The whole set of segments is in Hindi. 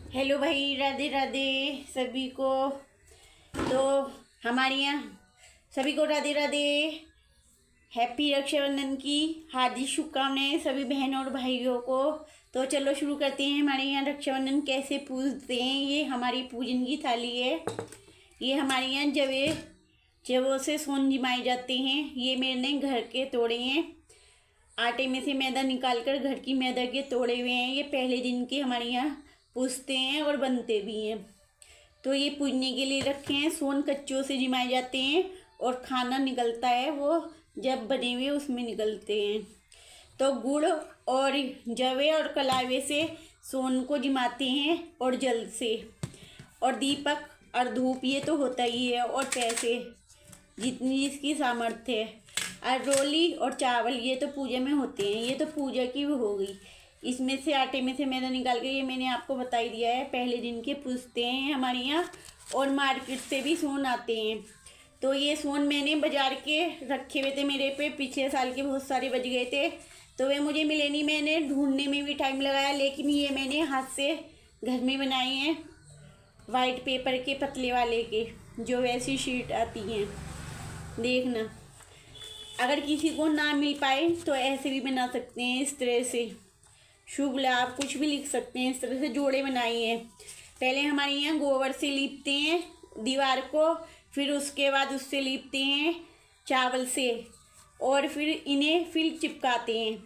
हेलो भाई, राधे राधे सभी को। तो हमारे यहाँ सभी को राधे राधे। हैप्पी रक्षाबंधन की हार्दिक शुभकामनाएं सभी बहनों और भाइयों को। तो चलो शुरू करते हैं। हमारे यहाँ रक्षाबंधन कैसे पूजते हैं, ये हमारी पूजन की थाली है। ये हमारे यहाँ जवों से सोन जिमाए जाते हैं। ये मैंने घर के तोड़े हैं, आटे में से मैदा निकाल कर घर की मैदा के तोड़े हुए हैं। ये पहले दिन के हमारे यहाँ पूजते हैं और बनते भी हैं। तो ये पूजने के लिए रखे हैं। सोन कच्चों से जिमाए जाते हैं और खाना निकलता है वो जब बने हुए उसमें निकलते हैं। तो गुड़ और जवे और कलावे से सोन को जिमाते हैं और जल से, और दीपक और धूप ये तो होता ही है, और पैसे जितनी जिसकी सामर्थ्य है। और रोली और चावल ये तो पूजा में होते हैं। ये तो पूजा की वो हो गई। इसमें से आटे में से मैदा निकाल के, ये मैंने आपको बता ही दिया है, पहले दिन के पूजते हैं हमारे यहाँ। और मार्केट से भी सोन आते हैं। तो ये सोन मैंने बाजार के रखे हुए थे मेरे पे, पिछले साल के बहुत सारे बच गए थे, तो वे मुझे मिले नहीं। मैंने ढूंढने में भी टाइम लगाया, लेकिन ये मैंने हाथ से घर में बनाए हैं, वाइट पेपर के पतले वाले के, जो वैसी शीट आती हैं। देखना, अगर किसी को ना मिल पाए तो ऐसे भी बना सकते हैं। इस तरह से शुभ लाभ कुछ भी लिख सकते हैं। इस तरह से जोड़े बनाए हैं। पहले हमारे यहाँ गोबर से लीपते हैं दीवार को, फिर उसके बाद उससे लीपते हैं चावल से, और फिर इन्हें फिर चिपकाते हैं।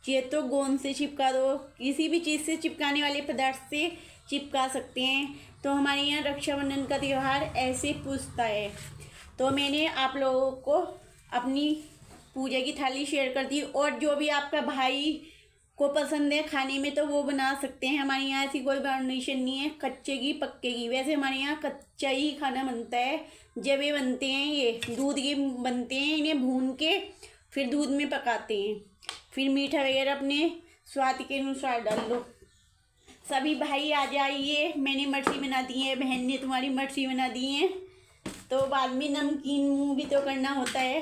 ये तो गोंद से चिपका दो, किसी भी चीज़ से चिपकाने वाले पदार्थ से चिपका सकते हैं। तो हमारे यहाँ रक्षाबंधन का त्यौहार ऐसे पूजता है। तो मैंने आप लोगों को अपनी पूजा की थाली शेयर कर दी, और जो भी आपका भाई को पसंद है खाने में तो वो बना सकते हैं। हमारे यहाँ ऐसी कोई बाउंडेशन नहीं है कच्चे की पक्के की। वैसे हमारे यहाँ कच्चा ही खाना बनता है। जब ये बनते हैं, ये दूध के बनते हैं, इन्हें भून के फिर दूध में पकाते हैं। फिर मीठा वगैरह अपने स्वाद के अनुसार डाल लो। सभी भाई आ जाइए, मैंने मटरी बना दी है, बहन ने तुम्हारी मटरी बना दी है। तो बाद में नमकीन मुँह भी तो करना होता है।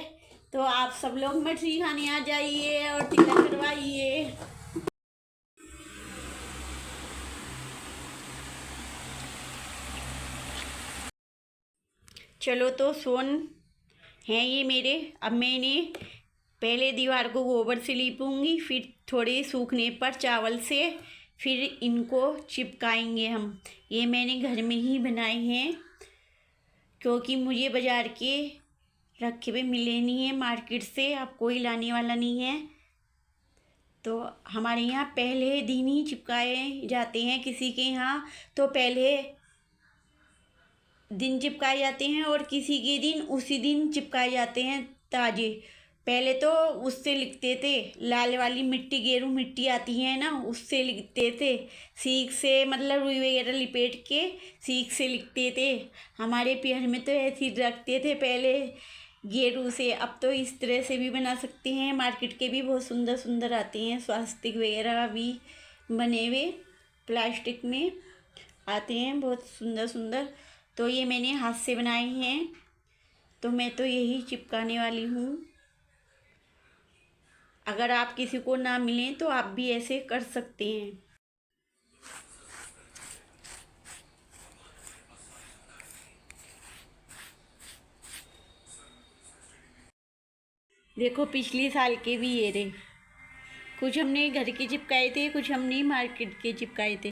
तो आप सब लोग मटरी खाने आ जाइए और टिकट करवाइए। चलो, तो सोन हैं ये मेरे। अब मैंने पहले दीवार को गोबर से लीपूंगी, फिर थोड़े सूखने पर चावल से, फिर इनको चिपकाएंगे हम। ये मैंने घर में ही बनाए हैं, क्योंकि मुझे बाज़ार के रखे हुए मिले नहीं हैं। मार्केट से अब कोई लाने वाला नहीं है। तो हमारे यहाँ पहले दिन ही चिपकाए जाते हैं। किसी के यहाँ तो पहले दिन चिपकाए जाते हैं, और किसी के दिन उसी दिन चिपकाए जाते हैं ताजे। पहले तो उससे लिखते थे, लाल वाली मिट्टी, गेरू मिट्टी आती है ना, उससे लिखते थे। सीख से, मतलब रुई वगैरह लिपेट के सीख से लिखते थे। हमारे पियर में तो ऐसे ही रखते थे पहले, गेरू से। अब तो इस तरह से भी बना सकते हैं। मार्केट के भी बहुत सुंदर सुंदर आते हैं, स्वास्तिक वगैरह भी बने हुए प्लास्टिक में आते हैं, बहुत सुंदर सुंदर। तो ये मैंने हाथ से बनाए हैं, तो मैं तो यही चिपकाने वाली हूँ। अगर आप किसी को ना मिलें तो आप भी ऐसे कर सकते हैं। देखो, पिछले साल के भी ये रहे। कुछ हमने घर के चिपकाए थे, कुछ हमने मार्केट के चिपकाए थे।